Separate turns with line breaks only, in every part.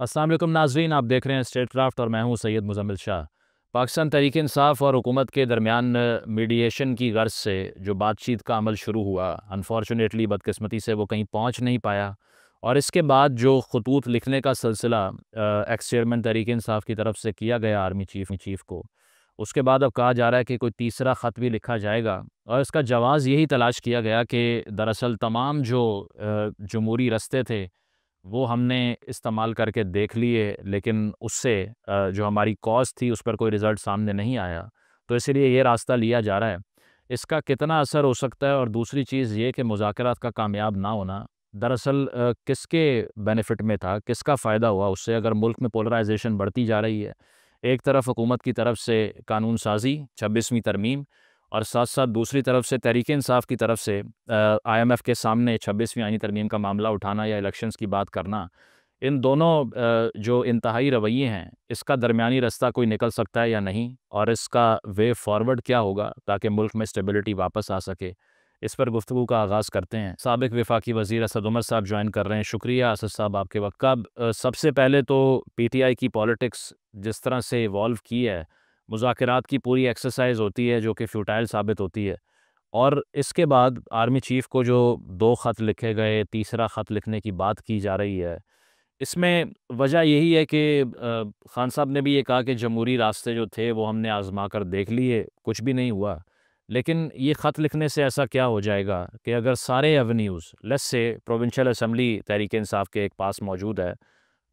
अस्सलाम वालेकुम नाजरीन, आप देख रहे हैं स्टेट क्राफ्ट और मैं हूं सैयद मुज़म्मिल शाह। पाकिस्तान तहरीक इंसाफ और हुकूमत के दरमियान मीडिएशन की गर्ज से जो बातचीत का अमल शुरू हुआ, अनफॉर्चुनेटली बदकिस्मती से वो कहीं पहुंच नहीं पाया। और इसके बाद जो खतूत लिखने का सिलसिला एक्स चेयरमैन तहरीक इंसाफ की तरफ से किया गया आर्मी चीफ को, उसके बाद अब कहा जा रहा है कि कोई तीसरा ख़त भी लिखा जाएगा। और इसका जवाज़ यही तलाश किया गया कि दरअसल तमाम जो जमहूरी रस्ते थे वो हमने इस्तेमाल करके देख लिए, लेकिन उससे जो हमारी कॉज़ थी उस पर कोई रिज़ल्ट सामने नहीं आया। तो इसीलिए ये रास्ता लिया जा रहा है। इसका कितना असर हो सकता है, और दूसरी चीज़ ये कि मुज़ाकरात का कामयाब ना होना दरअसल किसके बेनिफिट में था, किसका फ़ायदा हुआ उससे, अगर मुल्क में पोलराइजेशन बढ़ती जा रही है। एक तरफ हुकूमत की तरफ से कानून साज़ी 26वीं तरमीम, और साथ साथ दूसरी तरफ से तहरीक इंसाफ की तरफ से आईएमएफ के सामने 26वीं आईनी तरमीम का मामला उठाना या इलेक्शंस की बात करना। इन दोनों जो इंतहाई रवैये हैं, इसका दरमियानी रास्ता कोई निकल सकता है या नहीं, और इसका वे फॉरवर्ड क्या होगा ताकि मुल्क में स्टेबिलिटी वापस आ सके। इस पर गुफ्तगू का आगाज़ करते हैं। साबिक वफाकी वज़ीर असद उमर साहब ज्वाइन कर रहे हैं। शुक्रिया असद साहब आपके वक्त का। सबसे पहले तो पीटीआई की पॉलिटिक्स जिस तरह से इवॉल्व की है, मुज़ाकरात की पूरी एक्सरसाइज होती है जो कि फ्यूटाइल साबित होती है। और इसके बाद आर्मी चीफ़ को जो 2 ख़त लिखे गए, तीसरा ख़त लिखने की बात की जा रही है। इसमें वजह यही है कि ख़ान साहब ने भी ये कहा कि जमहूरी रास्ते जो थे वो हमने आज़मा कर देख लिए, कुछ भी नहीं हुआ। लेकिन ये ख़त लिखने से ऐसा क्या हो जाएगा कि अगर सारे एवेन्यूज़ लेट्स से प्रोविंशियल असेंबली तहरीक इंसाफ के एक पास मौजूद है,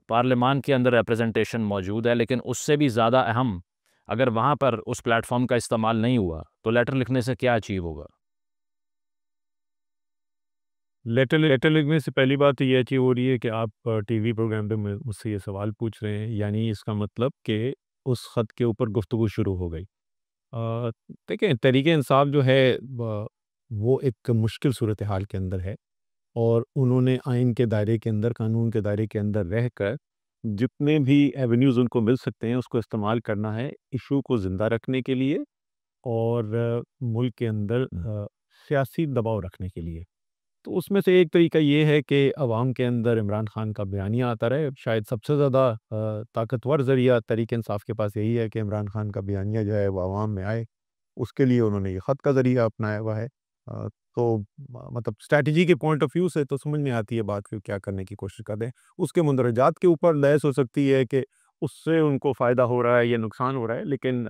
पार्लियामान के अंदर रिप्रेजेंटेशन मौजूद है, लेकिन उससे भी ज़्यादा अहम, अगर वहाँ पर उस प्लेटफ़ॉर्म का इस्तेमाल नहीं हुआ, तो लेटर लिखने से क्या अचीव होगा?
लेटर लेटर लिखने से पहली बात तो ये अचीव हो रही है कि आप टीवी प्रोग्राम पे मुझसे ये सवाल पूछ रहे हैं, यानी इसका मतलब कि उस ख़त के ऊपर गुफ्तगू शुरू हो गई। अ, देखिए, तहरीक इंसाफ जो है वो एक मुश्किल सूरत हाल के अंदर है, और उन्होंने आइन के दायरे के अंदर, कानून के दायरे के अंदर रहकर जितने भी एवेन्यूज़ उनको मिल सकते हैं उसको इस्तेमाल करना है इशू को ज़िंदा रखने के लिए, और मुल्क के अंदर सियासी दबाव रखने के लिए। तो उसमें से एक तरीका ये है कि अवाम के अंदर इमरान खान का बयानिया आता रहे। शायद सबसे ज़्यादा ताकतवर ज़रिया तहरीक इंसाफ के पास यही है कि इमरान खान का बयानिया जो है वो अवाम में आए। उसके लिए उन्होंने ये ख़त का ज़रिया अपनाया हुआ है। तो मतलब स्ट्रैटेजी के पॉइंट ऑफ व्यू से तो समझ में आती है बात कि क्या करने की कोशिश कर रहे हैं। उसके मुंदरजात के ऊपर बहस हो सकती है कि उससे उनको फ़ायदा हो रहा है या नुकसान हो रहा है, लेकिन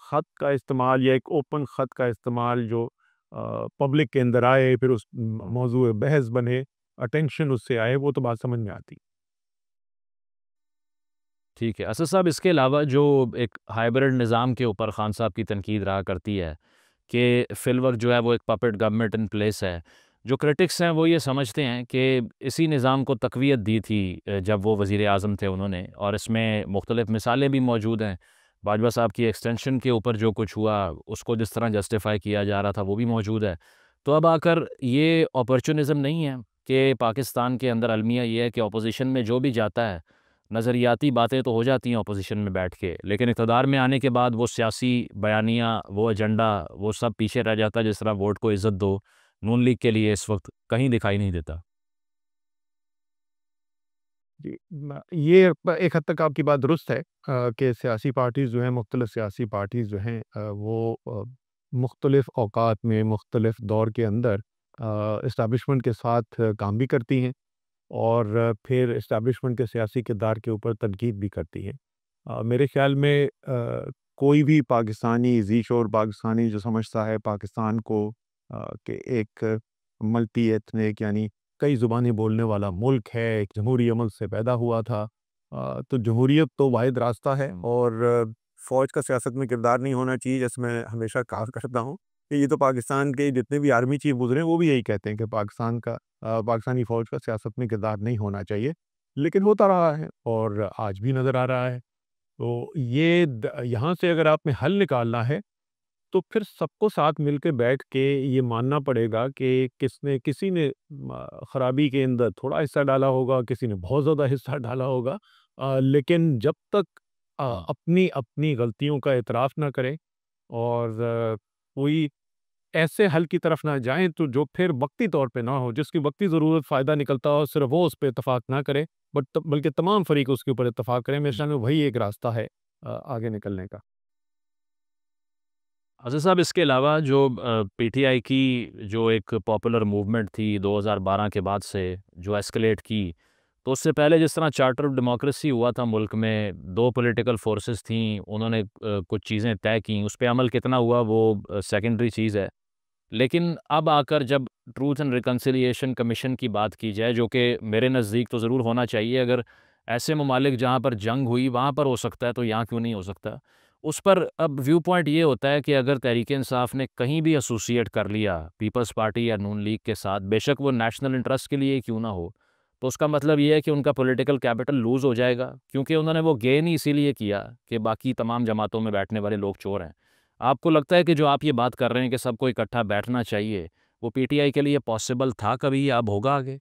ख़त का इस्तेमाल या एक ओपन ख़त का इस्तेमाल जो पब्लिक के अंदर आए, फिर उस मौज़ूए बहस बने, अटेंशन उससे आए, वो तो बात समझ में आती।
ठीक है। असद साहब, इसके अलावा जो एक हाइब्रिड निज़ाम के ऊपर ख़ान साहब की तनकीद रहा करती है कि फ़िलवक़्त जो है वो एक पपेट गवर्नमेंट इन प्लेस है। जो क्रिटिक्स हैं वो ये समझते हैं कि इसी निज़ाम को तक़वियत दी थी जब वो वज़ीर आज़म थे उन्होंने, और इसमें मुख्तलिफ़ मिसालें भी मौजूद हैं। बाजवा साहब की एक्सटेंशन के ऊपर जो कुछ हुआ, उसको जिस तरह जस्टिफ़ाई किया जा रहा था वो भी मौजूद है। तो अब आकर ये अपॉर्चुनिज़्म नहीं है कि पाकिस्तान के अंदर अलमिया ये है कि अपोज़िशन में जो भी जाता है, नज़रियाती बातें तो हो जाती हैं अपोज़िशन में बैठ के, लेकिन इक़्तिदार में आने के बाद वो सियासी बयानिया, वो एजेंडा, वो सब पीछे रह जाता है। जिस तरह वोट को इज़्ज़त दो, नून लीग के लिए इस वक़्त कहीं दिखाई नहीं देता।
जी, ये एक हद तक आपकी बात दुरुस्त है कि सियासी पार्टीज़ जो हैं, मुख्तलिफ़ सियासी पार्टीज़ जो हैं वो मुख्तलिफ़ औकात में, मुख्तलिफ़ दौर के अंदर एस्टेब्लिशमेंट के साथ काम भी करती हैं, और फिर एस्टेब्लिशमेंट के सियासी किरदार के ऊपर तनकीद भी करती हैं। मेरे ख़्याल में कोई भी पाकिस्तानी ज़ी-शोर पाकिस्तानी जो समझता है पाकिस्तान को कि एक मल्टी एथनिक, यानी कई ज़ुबानें बोलने वाला मुल्क है, एक जमहूरी अमल से पैदा हुआ था। तो जमहूरियत तो वाहिद रास्ता है, और फ़ौज का सियासत में किरदार नहीं होना चाहिए, जैसे मैं हमेशा कहा करता हूँ कि ये तो पाकिस्तान के जितने भी आर्मी चीफ़ गुज़रे हैं वो भी यही कहते हैं कि पाकिस्तानी फ़ौज का सियासत में किरदार नहीं होना चाहिए। लेकिन होता रहा है और आज भी नज़र आ रहा है। तो ये यहाँ से अगर आपने हल निकालना है, तो फिर सबको साथ मिल के बैठ के ये मानना पड़ेगा कि किसी ने खराबी के अंदर थोड़ा हिस्सा डाला होगा, किसी ने बहुत ज़्यादा हिस्सा डाला होगा। लेकिन जब तक अपनी अपनी गलतियों का एतराफ़ ना करें, और कोई ऐसे हल की तरफ ना जाएं तो जो फिर वक्ती तौर पे ना हो, जिसकी वक्ती ज़रूरत फ़ायदा निकलता हो, सिर्फ वो उस पे इत्तेफाक ना करे, बल्कि तमाम फ़रीक उसके ऊपर इत्तेफाक करें। मेरे ख्याल में वही एक रास्ता है आगे निकलने का।
असद साहब, इसके अलावा जो पीटीआई की जो एक पॉपुलर मूवमेंट थी 2012 के बाद से, जो एस्केलेट की, तो उससे पहले जिस तरह चार्टर ऑफ डेमोक्रेसी हुआ था मुल्क में, दो पॉलिटिकल फोर्सेस थीं, उन्होंने कुछ चीज़ें तय की, उस पे अमल कितना हुआ वो सेकेंडरी चीज़ है। लेकिन अब आकर जब ट्रूथ एंड रिकन्सिलिएशन कमीशन की बात की जाए, जो कि मेरे नज़दीक तो ज़रूर होना चाहिए, अगर ऐसे ममालिक जहाँ पर जंग हुई वहाँ पर हो सकता है तो यहाँ क्यों नहीं हो सकता? उस पर अब व्यू पॉइंट ये होता है कि अगर तहरीक-ए-इंसाफ ने कहीं भी एसोसिएट कर लिया पीपल्स पार्टी या नून लीग के साथ, बेशक वो नेशनल इंटरेस्ट के लिए ही क्यों ना हो, तो उसका मतलब ये है कि उनका पॉलिटिकल कैपिटल लूज़ हो जाएगा, क्योंकि उन्होंने वो गेन ही इसीलिए किया कि बाकी तमाम जमातों में बैठने वाले लोग चोर हैं। आपको लगता है कि जो आप ये बात कर रहे हैं कि सबको इकट्ठा बैठना चाहिए, वो पीटीआई के लिए पॉसिबल था कभी या अब होगा आगे?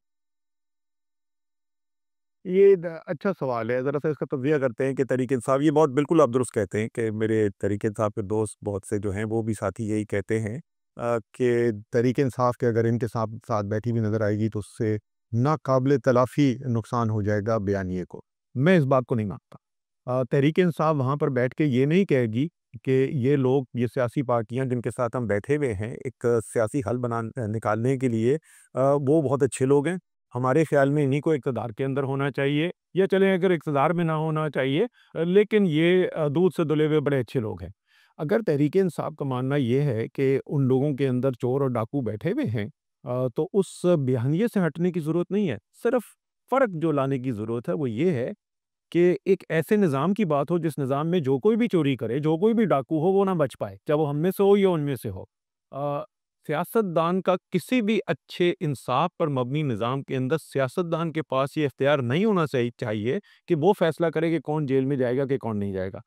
ये अच्छा सवाल है। ज़रा सा इसका तज़िया करते हैं कि तहरीक इंसाफ, ये बहुत बिल्कुल आप दुरुस्त कहते हैं कि मेरे तहरीक इंसाफ के दोस्त बहुत से जो हैं वो भी साथी यही कहते हैं कि तहरीक इंसाफ के अगर इनके साथ साथ बैठी हुई नज़र आएगी तो उससे नाकाबिल तलाफ़ी नुकसान हो जाएगा बयानिए को। मैं इस बात को नहीं मानता। तहरीक इंसाफ वहाँ पर बैठ के ये नहीं कहेगी कि ये लोग, ये सियासी पार्टियाँ जिनके साथ हम बैठे हुए हैं एक सियासी हल निकालने के लिए, वो बहुत अच्छे लोग हैं। हमारे ख़्याल में इन्हीं को इक़्तिदार के अंदर होना चाहिए, या चलें अगर इक़्तिदार में ना होना चाहिए, लेकिन ये दूध से धुले हुए बड़े अच्छे लोग हैं। अगर तहरीक-ए-इंसाफ का मानना ये है कि उन लोगों के अंदर चोर और डाकू बैठे हुए हैं, तो उस बयानिए से हटने की ज़रूरत नहीं है। सिर्फ़ फ़र्क जो लाने की ज़रूरत है वो ये है कि एक ऐसे निज़ाम की बात हो जिस निज़ाम में जो कोई भी चोरी करे, जो कोई भी डाकू हो, वो ना बच पाए, चाहे वो हम में से हो या उनमें से हो। अ, सियासतदान का किसी भी अच्छे इंसाफ पर मबनी निज़ाम के अंदर सियासतदान के पास ये इख्तियार नहीं होना चाहिए कि वो फैसला करे कि कौन जेल में जाएगा, कि कौन नहीं जाएगा।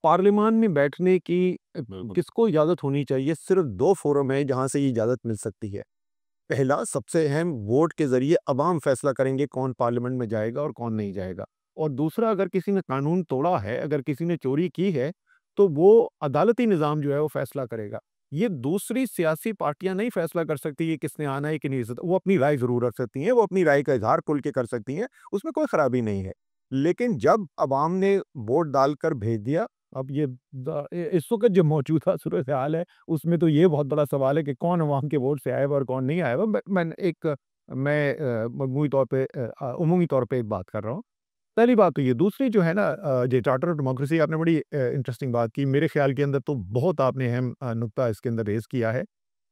पार्लियामान में बैठने की
बिल्कुल।
किसको इजाज़त होनी चाहिए? सिर्फ़ 2 फ़ोरम है जहाँ से ये इजाज़त मिल सकती है। पहला, सबसे अहम, वोट के ज़रिए अवाम फैसला करेंगे कौन पार्लियामेंट में जाएगा और कौन नहीं जाएगा। और दूसरा, अगर किसी ने कानून तोड़ा है, अगर किसी ने चोरी की है, तो वो अदालती निज़ाम जो है वो फैसला करेगा। ये दूसरी सियासी पार्टियाँ नहीं फैसला कर सकती कि किसने आना है कि नहीं। वो अपनी राय ज़रूर रख सकती हैं, वो अपनी राय का इज़हार खुल के कर सकती हैं, उसमें कोई खराबी नहीं है। लेकिन जब अवाम ने वोट डालकर भेज दिया, अब ये इस वक़्त जो मौजूदा सूरत-ए-हाल है, उसमें तो ये बहुत बड़ा सवाल है कि कौन अवाम के वोट से आया हुआ और कौन नहीं आया हुआ। मैं मजमूई तौर पे उमूमी तौर पे एक बात कर रहा हूँ। पहली बात तो ये, दूसरी जो है ना, ये चार्टर ऑफ डेमोक्रेसी, आपने बड़ी इंटरेस्टिंग बात की। मेरे ख्याल के अंदर तो बहुत आपने अहम नुक्ता इसके अंदर रेज़ किया है।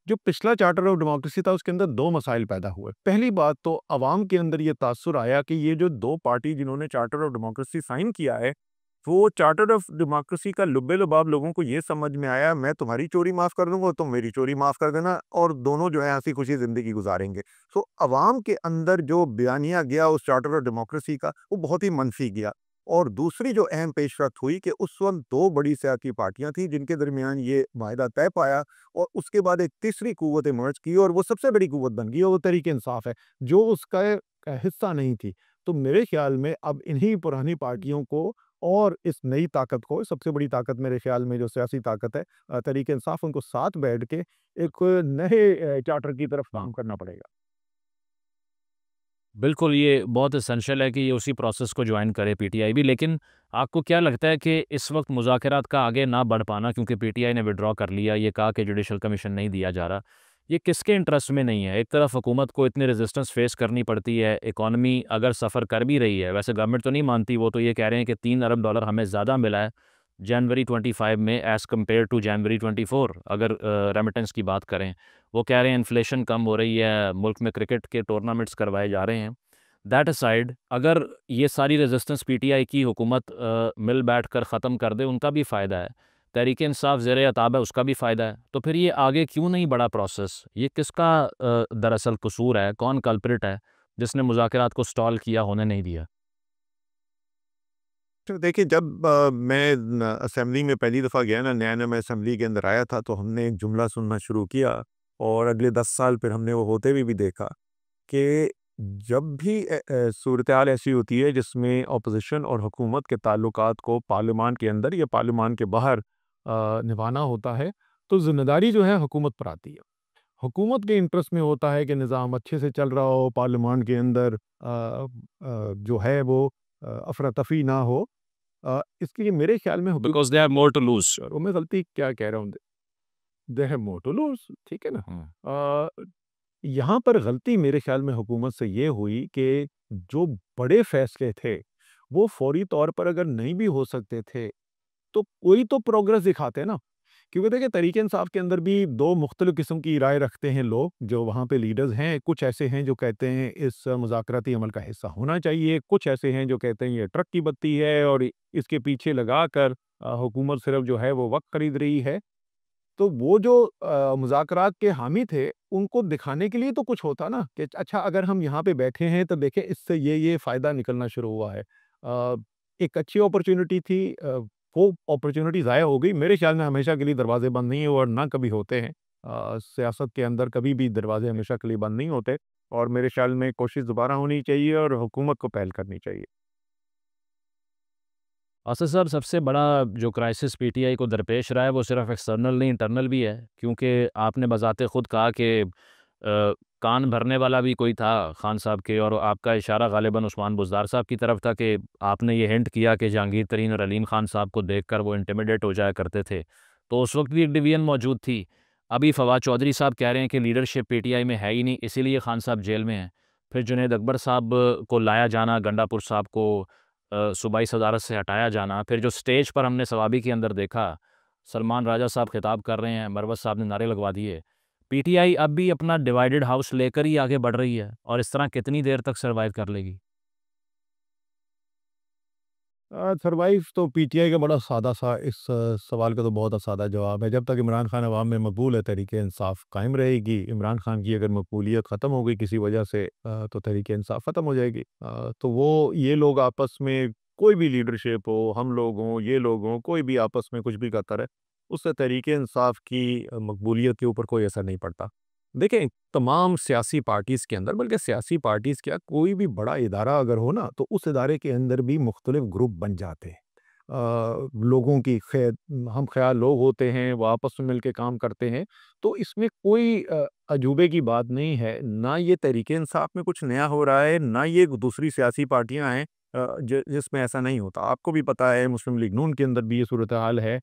जो पिछला चार्टर ऑफ डेमोक्रेसी था उसके अंदर 2 मसाइल पैदा हुए। पहली बात तो अवाम के अंदर ये तासुर आया कि ये जो 2 पार्टी जिन्होंने चार्टर ऑफ डेमोक्रेसी साइन किया है, वो चार्टर ऑफ डेमोक्रेसी का लुब्बे-लुबाब लोगों को ये समझ में आया, मैं तुम्हारी चोरी माफ़ कर दूँगा, तुम मेरी चोरी माफ़ कर देना और दोनों जो है हँसी-खुशी ज़िंदगी गुज़ारेंगे। सो अवाम के अंदर जो बयानिया गया उस चार्टर ऑफ डेमोक्रेसी का, वो बहुत ही मनफ़ी गया। और दूसरी जो अहम पेशरफ्त हुई कि उस वक़्त 2 बड़ी सियासी पार्टियाँ थीं जिनके दरमियान ये माहिदा तय पाया, और उसके बाद एक तीसरी कुव्वत इमर्ज की और वो सबसे बड़ी कुव्वत बन गई, और वो तहरीक-ए-इंसाफ है, जो उसका हिस्सा नहीं थी। तो मेरे ख़्याल में अब इन्हीं पुरानी पार्टियों को और इस नई ताकत को, सबसे बड़ी ताकत मेरे ख़्याल में जो सियासी ताकत है, तहरीक-ए-इंसाफ, उनको साथ बैठ के एक नए चार्टर की तरफ काम करना पड़ेगा।
बिल्कुल, ये बहुत एसेंशियल है कि ये उसी प्रोसेस को जॉइन करे पीटीआई भी, लेकिन आपको क्या लगता है कि इस वक़्त मुज़ाकरात का आगे ना बढ़ पाना, क्योंकि पीटीआई ने विथड्रॉ कर लिया, ये कहा कि जुडिशल कमीशन नहीं दिया जा रहा, ये किसके इंटरेस्ट में नहीं है? एक तरफ हुकूमत को इतनी रेजिस्टेंस फेस करनी पड़ती है, इकॉनमी अगर सफ़र कर भी रही है, वैसे गवर्नमेंट तो नहीं मानती, वो तो ये कह रहे हैं कि $3 अरब हमें ज़्यादा मिला है जनवरी 25 में एज़ कम्पेयर टू जनवरी 24, अगर रेमिटेंस की बात करें। वो कह रहे हैं इन्फ्लेशन कम हो रही है, मुल्क में क्रिकेट के टूर्नामेंट्स करवाए जा रहे हैं। दैट असाइड, अगर ये सारी रेजिस्टेंस पीटीआई की हुकूमत मिल बैठ कर ख़त्म कर दे, उनका भी फ़ायदा है। तहरीक इंसाफ ज़ेर अताब है, उसका भी फ़ायदा है। तो फिर ये आगे क्यों नहीं बढ़ा प्रोसेस? ये किसका दरअसल कसूर है? कौन कल्प्रिट है जिसने मुज़ाकरात को स्टॉल किया, होने नहीं दिया?
तो देखिए, जब मैं असेंबली में पहली दफ़ा गया ना, नया-नया मैं असेंबली के अंदर आया था, तो हमने एक जुमला सुनना शुरू किया, और अगले 10 साल फिर हमने वो होते हुए भी देखा कि जब भी सूरत-ए-हाल ऐसी होती है जिसमें अपोज़िशन और हुकूमत के ताल्लुकात को पार्लियामान के अंदर या पार्लियामान के बाहर निभाना होता है, तो ज़िम्मेदारी जो है हुकूमत पर आती है। हुकूमत के इंटरेस्ट में होता है कि निज़ाम अच्छे से चल रहा हो, पार्लियामेंट के अंदर जो है वो अफरा तफ़री ना हो। इसलिए मेरे ख़्याल में हुकूमत
because they have more to lose.
और मैं गलती क्या कह रहा हूँ, they have more to lose, ठीक है ना? अ, यहाँ पर गलती मेरे ख़्याल में हुकूमत से ये हुई कि जो बड़े फ़ैसले थे, वो फ़ौरी तौर पर अगर नहीं भी हो सकते थे, तो कोई तो प्रोग्रेस दिखाते ना। क्योंकि देखिए तहरीक-ए-इंसाफ के अंदर भी 2 मुख्तलिफ़ किस्म की राय रखते हैं लोग, जो वहाँ पे लीडर्स हैं। कुछ ऐसे हैं जो कहते हैं इस मुज़ाकराती अमल का हिस्सा होना चाहिए, कुछ ऐसे हैं जो कहते हैं ये ट्रक की बत्ती है और इसके पीछे लगाकर हुकूमत सिर्फ़ जो है वो वक़्त खरीद रही है। तो वो जो मुज़ाकरात के हामी थे, उनको दिखाने के लिए तो कुछ होता ना कि अच्छा अगर हम यहाँ पे बैठे हैं तो देखें इससे ये फ़ायदा निकलना शुरू हुआ है। एक अच्छी अपॉर्च्युनिटी थी, वो अपॉर्च्युनिटी ज़ाया हो गई। मेरे ख़्याल में हमेशा के लिए दरवाज़े बंद नहीं है और ना कभी होते हैं। सियासत के अंदर कभी भी दरवाज़े हमेशा के लिए बंद नहीं होते और मेरे ख़्याल में कोशिश दोबारा होनी चाहिए और हुकूमत को पहल करनी चाहिए।
असद साहब, सबसे बड़ा जो क्राइसिस पीटीआई को दरपेश रहा है वो सिर्फ एक्सटर्नल नहीं इंटरनल भी है, क्योंकि आपने बज़ाते ख़ुद कहा कि कान भरने वाला भी कोई था खान साहब के, और आपका इशारा गालिबन उस्मान बुज़दार साहब की तरफ था कि आपने ये हिंट किया कि जहांगीर तरीन और अलीम खान साहब को देखकर वो इंटिमिडेट हो जाया करते थे। तो उस वक्त भी एक डिवीज़न मौजूद थी। अभी फवाद चौधरी साहब कह रहे हैं कि लीडरशिप पीटीआई में है ही नहीं, इसीलिए खान साहब जेल में हैं। फिर जुनैद अकबर साहब को लाया जाना, गंडापुर साहब को सूबाई सदारत से हटाया जाना, फिर जो स्टेज पर हमने सवाबी के अंदर देखा, सलमान राजा साहब खिताब कर रहे हैं, मरवत साहब ने नारे लगवा दिए। पीटीआई अब भी अपना डिवाइडेड हाउस लेकर ही आगे बढ़ रही है, और इस तरह कितनी देर तक सर्वाइव कर लेगी?
सर्वाइव तो पीटीआई का बड़ा सादा-सा इस सवाल का तो बहुत सादा जवाब है। जब तक इमरान खान अवाम में मकबूल है, तहरीक-ए-इंसाफ कायम रहेगी। इमरान खान की अगर मकबूलियत ख़त्म हो गई किसी वजह से तो तहरीक-ए-इंसाफ ख़त्म हो जाएगी। तो वो ये लोग आपस में कोई भी लीडरशिप हो, हम लोग हों, ये लोग हों, कोई भी आपस में कुछ भी करता रहे, उससे तहरीक-ए-इंसाफ की मकबूलियत के ऊपर कोई असर नहीं पड़ता। देखें, तमाम सियासी पार्टीज़ के अंदर, बल्कि सियासी पार्टीज़ क्या, कोई भी बड़ा इदारा अगर हो ना, तो उस इदारे के अंदर भी मुख्तलिफ ग्रुप बन जाते हैं। लोगों की ख़ै हम ख़याल लोग होते हैं, वो आपस में मिल के काम करते हैं, तो इसमें कोई अजूबे की बात नहीं है। ना ये तहरीक-ए-इंसाफ में कुछ नया हो रहा है, ना ये दूसरी सियासी पार्टियाँ हैं जिसमें ऐसा नहीं होता। आपको भी पता है मुस्लिम लीग नून के अंदर भी ये सूरत हाल है।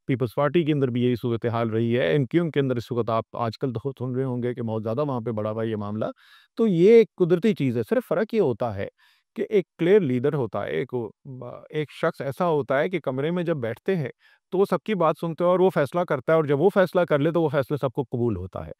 पीपल्स पार्टी के अंदर भी यही सूरत-ए-हाल रही है। एनक्यूएम के अंदर इस वक़्त आप आजकल तो खुद सुन रहे होंगे कि बहुत ज़्यादा वहाँ पे बढ़ा हुआ है ये मामला। तो ये एक कुदरती चीज़ है, सिर्फ़ फ़र्क ये होता है कि एक क्लियर लीडर होता है, एक शख़्स ऐसा होता है कि कमरे में जब बैठते हैं, तो वो सबकी बात सुनते हैं और वो फ़ैसला करता है और जब वो फ़ैसला कर ले, तो वो फ़ैसला सबको कबूल होता है।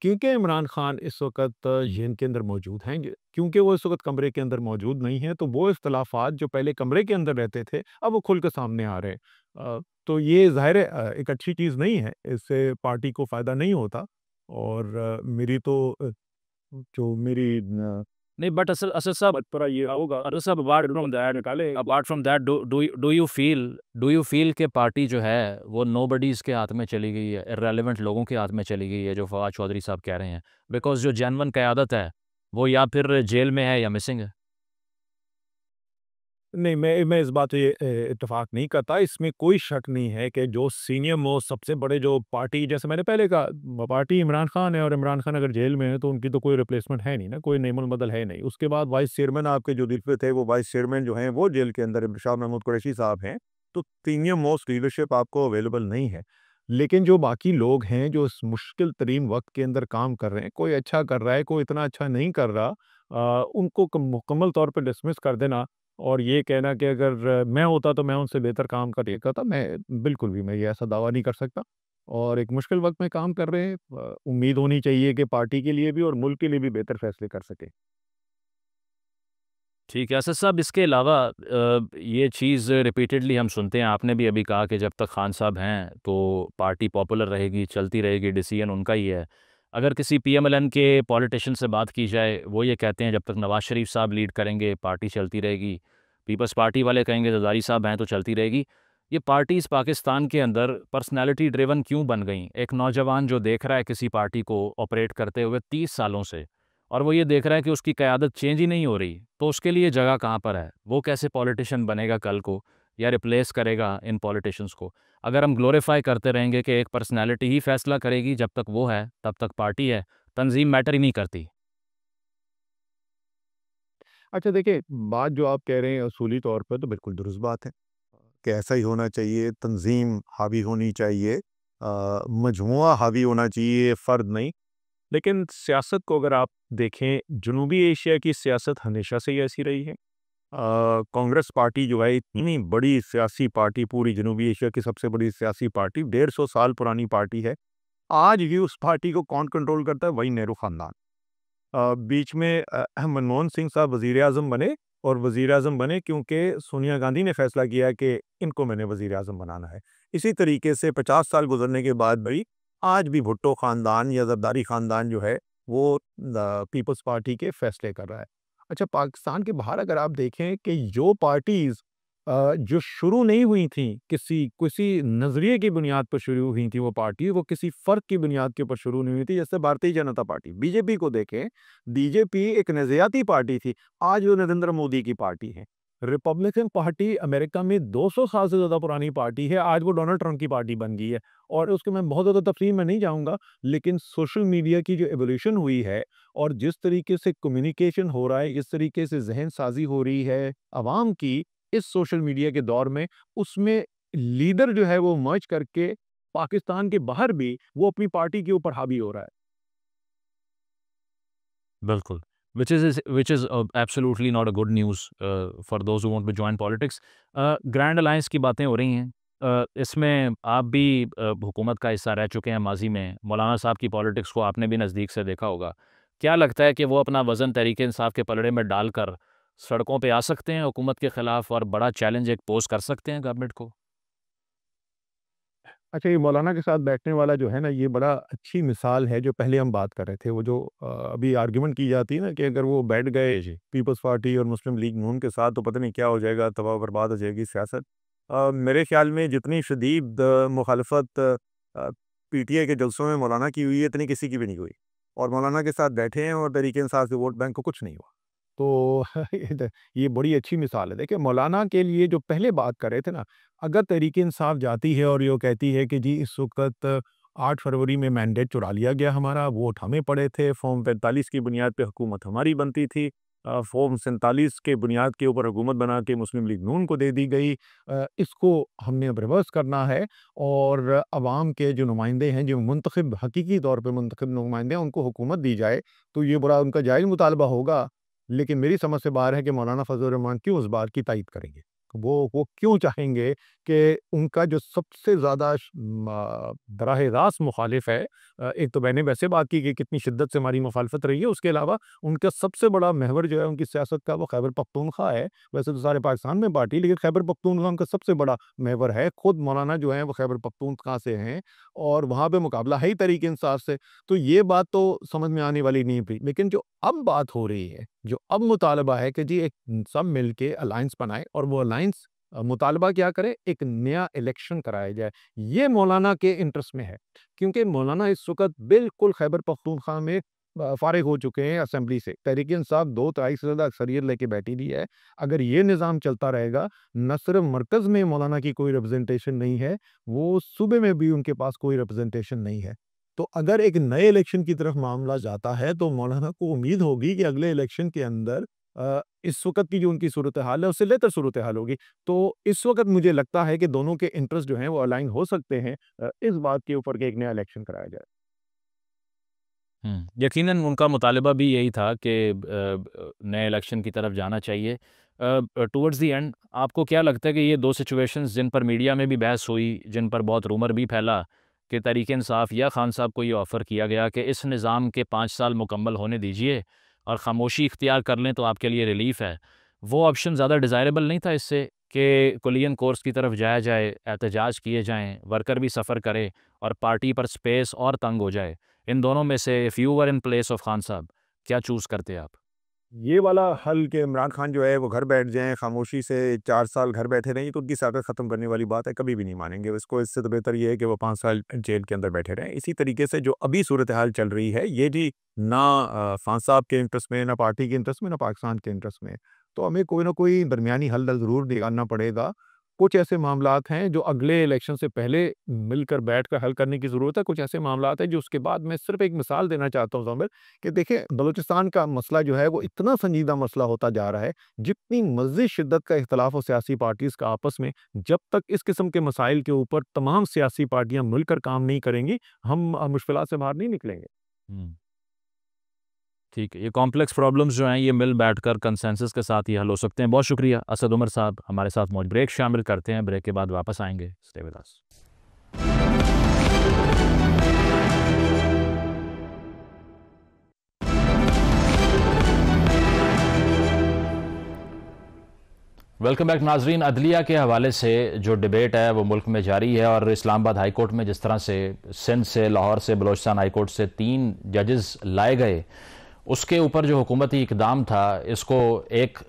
क्योंकि इमरान खान इस वक़्त जेल के अंदर मौजूद हैं, क्योंकि वो इस वक़्त कमरे के अंदर मौजूद नहीं हैं, तो वो इख्तिलाफ़ात जो पहले कमरे के अंदर रहते थे, अब वो खुल के सामने आ रहे हैं। तो ये ज़ाहिर है एक अच्छी चीज़ नहीं है, इससे पार्टी को फ़ायदा नहीं होता और मेरी तो जो मेरी
नहीं, बट असद असद साहब,
मशवरा ये होगा
असद साहब, apart from that, do you feel कि पार्टी जो है वो नोबडीज़ के हाथ में चली गई है, इर्रेलेवेंट लोगों के हाथ में चली गई है, जो फवाद चौधरी साहब कह रहे हैं? बिकॉज़ जो जेन्युइन क़यादत है, वो या फिर जेल में है या मिसिंग है।
नहीं, मैं इस बात पे इत्तेफ़ाक नहीं करता। इसमें कोई शक नहीं है कि जो सीनियर मोस्ट सबसे बड़े जो पार्टी, जैसे मैंने पहले कहा, पार्टी इमरान खान है और इमरान खान अगर जेल में है तो उनकी तो कोई रिप्लेसमेंट है नहीं ना, कोई नेमुल-बदल है नहीं। उसके बाद वाइस चेयरमैन आपके जो दिल पे थे, वो वाइस चेयरमैन जो हैं वो जेल के अंदर शाह महमूद कुरैशी साहब हैं। तो सीनियर मोस्ट लीडरशिप आपको अवेलेबल नहीं है। लेकिन जो बाकी लोग हैं जो इस मुश्किल तरीन वक़्त के अंदर काम कर रहे हैं, कोई अच्छा कर रहा है, कोई इतना अच्छा नहीं कर रहा, उनको मुकम्मल तौर पे डिसमिस कर देना और ये कहना कि अगर मैं होता तो मैं उनसे बेहतर काम कर दिया करता, मैं बिल्कुल भी मैं ये ऐसा दावा नहीं कर सकता। और एक मुश्किल वक़्त में काम कर रहे हैं, उम्मीद होनी चाहिए कि पार्टी के लिए भी और मुल्क के लिए भी बेहतर फैसले कर सकें।
ठीक है। असद साहब, इसके अलावा ये चीज़ रिपीटेडली हम सुनते हैं, आपने भी अभी कहा कि जब तक खान साहब हैं तो पार्टी पॉपुलर रहेगी, चलती रहेगी, डिसीजन उनका ही है। अगर किसी पीएमएलएन के पॉलिटिशियन से बात की जाए, वो ये कहते हैं जब तक नवाज़ शरीफ साहब लीड करेंगे पार्टी चलती रहेगी। पीपल्स पार्टी वाले कहेंगे ज़रदारी साहब हैं तो चलती रहेगी। ये पार्टीज़ पाकिस्तान के अंदर पर्सनैलिटी ड्रिवन क्यों बन गईं? एक नौजवान जो देख रहा है किसी पार्टी को ऑपरेट करते हुए 30 सालों से, और वो ये देख रहा है कि उसकी क़यादत चेंज ही नहीं हो रही, तो उसके लिए जगह कहाँ पर है? वो कैसे पॉलिटिशियन बनेगा कल को, या रिप्लेस करेगा इन पॉलिटिशियंस को। अगर हम ग्लोरीफाई करते रहेंगे कि एक पर्सनैलिटी ही फैसला करेगी, जब तक वो है तब तक पार्टी है, तंजीम मैटर ही नहीं करती।
अच्छा देखिए, बात जो आप कह रहे हैं असूली तौर पर तो बिल्कुल दुरुस्त बात है कि ऐसा ही होना चाहिए, तंज़ीम हावी होनी चाहिए, मजमुआ हावी होना चाहिए, फ़र्द नहीं। लेकिन सियासत को अगर आप देखें, जनूबी एशिया की सियासत हमेशा से ही ऐसी रही है। कांग्रेस पार्टी जो है इतनी बड़ी सियासी पार्टी, पूरी जनूबी एशिया की सबसे बड़ी सियासी पार्टी, 150 साल पुरानी पार्टी है। आज भी उस पार्टी को कौन कंट्रोल करता है? वही नेहरू ख़ानदान। बीच में मनमोहन सिंह साहब वज़ीर-ए-आज़म बने और वज़ीर-ए-आज़म बने क्योंकि सोनिया गांधी ने फैसला किया कि इनको मैंने वज़ीर-ए-आज़म बनाना है। इसी तरीके से 50 साल गुज़रने के बाद भी आज भी भुट्टो ख़ानदान या ज़रदारी ख़ानदान जो है वो पीपल्स पार्टी के फैसले कर रहा है। अच्छा, पाकिस्तान के बाहर अगर आप देखें कि जो पार्टीज़ जो शुरू नहीं हुई थी किसी किसी नज़रिए की बुनियाद पर शुरू हुई थी, वो किसी फ़र्क की बुनियाद के ऊपर शुरू नहीं हुई थी। जैसे भारतीय जनता पार्टी, बीजेपी को देखें, बीजेपी एक नज़रियाती पार्टी थी, आज वो नरेंद्र मोदी की पार्टी है। रिपब्लिकन पार्टी अमेरिका में 200 साल से ज़्यादा पुरानी पार्टी है, आज वो डोनाल्ड ट्रंप की पार्टी बन गई है। और उसके मैं बहुत ज़्यादा तफ़सील में नहीं जाऊँगा, लेकिन सोशल मीडिया की जो एवोल्यूशन हुई है और जिस तरीके से कम्युनिकेशन हो रहा है, जिस तरीके से ज़हन साज़ी हो रही है अवाम की इस सोशल मीडिया के दौर में, उसमें लीडर जो है वो मर्ज करके पाकिस्तान के बाहर भी वो अपनी पार्टी के ऊपर हावी हो रहा है।
बिल्कुल, which is absolutely not a good news for those who want to join politics. Grand alliance की बातें हो रही हैं। इसमें आप भी हुकूमत का हिस्सा रह चुके हैं माज़ी में। मौलाना साहब की पॉलिटिक्स को आपने भी नज़दीक से देखा होगा। क्या लगता है कि वो अपना वज़न तहरीक-ए-इंसाफ के पलड़े में डालकर सड़कों पे आ सकते हैं हुकूमत के खिलाफ और बड़ा चैलेंज एक पोज़ कर सकते हैं गवर्नमेंट को?
अच्छा, ये मौलाना के साथ बैठने वाला जो है ना, ये बड़ा अच्छी मिसाल है जो पहले हम बात कर रहे थे। वो जो अभी आर्गुमेंट की जाती है ना कि अगर वो बैठ गए
जी, जी।
पीपल्स पार्टी और मुस्लिम लीग नून के साथ तो पता नहीं क्या हो जाएगा, तबाह बर्बाद हो जाएगी सियासत। मेरे ख़्याल में जितनी शदीद मुखालफत पीटीआई के जलसों में मौलाना की हुई है, इतनी किसी की भी नहीं हुई। और मौलाना के साथ बैठे हैं और तहरीक-ए-इंसाफ के वोट बैंक को कुछ नहीं हुआ। तो ये बड़ी अच्छी मिसाल है। देखिए, मौलाना के लिए जो पहले बात कर रहे थे ना, अगर तहरीक-ए-इंसाफ जाती है और ये कहती है कि जी इस वक़्त 8 फरवरी में मैंडेट चुरा लिया गया हमारा, वोट हमें पड़े थे, फ़ॉर्म 45 की बुनियाद पे हुकूमत हमारी बनती थी। फ़ॉर्म 47 के बुनियाद के ऊपर हुकूमत बना के मुस्लिम लीग नून को दे दी गई। इसको हमने अब रिवर्स करना है और अवाम के जो नुमाइंदे हैं, जो मुंतखब हकीकी तौर पे मुंतखब नुमाइंदे हैं, उनको हुकूमत दी जाए, तो ये बड़ा उनका जायज़ मुतालबा होगा। लेकिन मेरी समझ से बाहर है कि मौलाना फज़ल रहमान क्यों उस बात की तायीद करेंगे। वो क्यों चाहेंगे कि उनका जो सबसे ज़्यादा बराह रास्त मुख़ालिफ़ है, एक तो मैंने वैसे बात की कि कितनी शिद्दत से हमारी मुखालफत रही है, उसके अलावा उनका सबसे बड़ा महवर जो है उनकी सियासत का वो खैबर पख्तूनख्वा है। वैसे तो सारे पाकिस्तान में पार्टी, लेकिन खैबर पख्तूनख्वा उनका सबसे बड़ा महवर है। खुद मौलाना जो हैं वो खैबर पख्तूनख्वा से हैं और वहाँ पे मुकाबला है ही तहरीक-ए-इंसाफ से। तो ये बात तो समझ में आने वाली नहीं थी। लेकिन जो अब बात हो रही है, जो अब मुतालबा है कि जी एक सब मिलके अलायंस बनाएँ और वो अलायंस मुतालबा क्या करे, एक नया इलेक्शन कराया जाए। ये मौलाना के इंटरेस्ट में है, क्योंकि मौलाना इस वक़्त बिल्कुल खैबर पख्तूनख्वा में फ़ारिग हो चुके हैं असेंबली से। तहरीक-ए-इंसाफ 2 तिहाई से ज़्यादा अक्सरियत लेके बैठी हुई है। अगर ये निज़ाम चलता रहेगा, न सिर्फ़ मरकज़ में मौलाना की कोई रिप्रेज़ेंटेशन नहीं है, वो सूबे में भी उनके पास कोई रिप्रेज़ेंटेशन नहीं है। तो अगर एक नए इलेक्शन की तरफ मामला जाता है, तो मौलाना को उम्मीद होगी कि अगले इलेक्शन के अंदर इस वक़्त की जो उनकी सूरत-ए-हाल है, उससे बेहतर सूरत-ए-हाल होगी। तो इस वक़्त मुझे लगता है कि दोनों के इंटरेस्ट जो हैं, वो अलाइन हो सकते हैं इस बात के ऊपर कि एक नया इलेक्शन कराया जाए।
यकीनन उनका मुतालबा भी यही था कि नए इलेक्शन की तरफ जाना चाहिए। टुवर्ड्स द एंड आपको क्या लगता है कि ये 2 सिचुएशंस जिन पर मीडिया में भी बहस हुई, जिन पर बहुत रूमर भी फैला कि तहरीक-ए-इंसाफ या खान साहब को ये ऑफ़र किया गया कि इस निज़ाम के 5 साल मुकम्मल होने दीजिए और ख़ामोशी इख्तियार कर लें तो आपके लिए रिलीफ़ है। वो ऑप्शन ज़्यादा डिज़ायरेबल नहीं था इससे कि कुलियन कोर्स की तरफ जाया जाए, एहतजाज किए जाएँ, वर्कर भी सफ़र करे और पार्टी पर स्पेस और तंग हो जाए? इन दोनों में से if you were in place of Khan साहब, क्या चूज़ करते आप?
ये वाला हल कि इमरान खान जो है वो घर बैठ जाएँ, खामोशी से 4 साल घर बैठे रहें, ये तो उनकी सादत ख़त्म करने वाली बात है, कभी भी नहीं मानेंगे। इसको इससे तो बेहतर ये है कि वो 5 साल जेल के अंदर बैठे रहें। इसी तरीके से जो अभी सूरत-ए-हाल चल रही है, ये जी ना खान साहब के इंटरेस्ट में, ना पार्टी के इंटरेस्ट में, ना पाकिस्तान के इंटरेस्ट में। तो हमें कोई ना कोई दरमियानी हल ज़रूर निकालना पड़ेगा। कुछ ऐसे मामलात हैं जो अगले इलेक्शन से पहले मिलकर बैठकर हल करने की ज़रूरत है, कुछ ऐसे मामलात हैं जो उसके बाद। मैं सिर्फ़ एक मिसाल देना चाहता हूँ ज़ामिर, कि देखिए बलूचिस्तान का मसला जो है वो इतना संजीदा मसला होता जा रहा है, जितनी मज़ीद शिद्दत का इख्तिलाफ़ हो सियासी पार्टीज़ का आपस में, जब तक इस किस्म के मसाइल के ऊपर तमाम सियासी पार्टियाँ मिलकर काम नहीं करेंगी, हम मुश्किलात से बाहर नहीं निकलेंगे।
हुँ। ठीक है, ये कॉम्प्लेक्स प्रॉब्लम्स जो हैं ये मिल बैठकर कंसेंसस के साथ ही हल हो सकते हैं। बहुत शुक्रिया असद उमर साहब, हमारे साथ मौजूद। ब्रेक शामिल करते हैं, ब्रेक के बाद वापस आएँगे। Stay with us. Welcome back नाजरीन। अदलिया के हवाले से जो डिबेट है वो मुल्क में जारी है, और इस्लामाबाद हाई कोर्ट में जिस तरह से सिंध से, लाहौर से, बलोचिस्तान हाई कोर्ट से 3 जजेस लाए गए, उसके ऊपर जो हुकूमती इकदाम था, इसको एक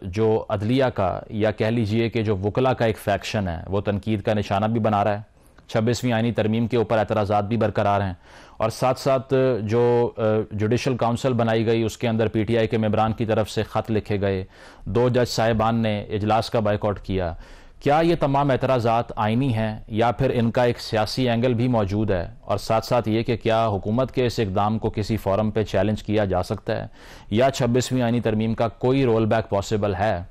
जो अदलिया का, या कह लीजिए कि जो वकला का एक फैक्शन है, वो तनकीद का निशाना भी बना रहा है। 26वीं आईनी तरमीम के ऊपर एतराज़ात भी बरकरार हैं, और साथ साथ जो जुडिशल काउंसिल बनाई गई उसके अंदर PTI के मेंबरान की तरफ से ख़त लिखे गए, 2 जज साहिबान ने इजलास का बायकॉट किया। क्या ये तमाम एतराज़ात आइनी हैं, या फिर इनका एक सियासी एंगल भी मौजूद है? और साथ साथ ये कि क्या हुकूमत के इस इकदाम को किसी फोरम पे चैलेंज किया जा सकता है, या 26वीं आईनी तरमीम का कोई रोल बैक पॉसिबल है?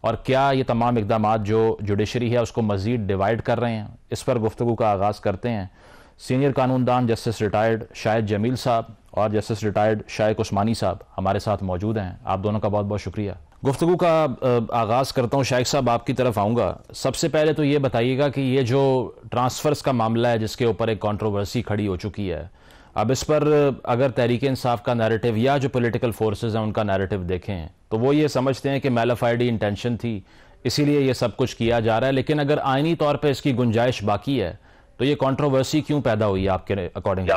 और क्या ये तमाम इकदाम जो जुडिशरी है उसको मज़ीद डिवाइड कर रहे हैं? इस पर गुफ्तगू का आगाज़ करते हैं। सीनियर कानूनदान जस्टिस रिटायर्ड शाहिद जमील साहब और जस्टिस रिटायर्ड शाइक उस्मानी साहब हमारे साथ मौजूद हैं। आप दोनों का बहुत बहुत शुक्रिया। गुफ्तगू का आगाज़ करता हूँ। शाइक साहब, आपकी तरफ आऊँगा। सबसे पहले तो ये बताइएगा कि ये जो ट्रांसफ़र्स का मामला है, जिसके ऊपर एक कंट्रोवर्सी खड़ी हो चुकी है, अब इस पर अगर तहरीक इंसाफ का नैरेटिव या जो पॉलिटिकल फोर्सेस हैं उनका नैरेटिव देखें, तो वो ये समझते हैं कि मैलाफाइडी इंटेंशन थी, इसीलिए ये सब कुछ किया जा रहा है। लेकिन अगर आइनी तौर पे इसकी गुंजाइश बाकी है, तो ये कंट्रोवर्सी क्यों पैदा हुई आपके अकॉर्डिंग?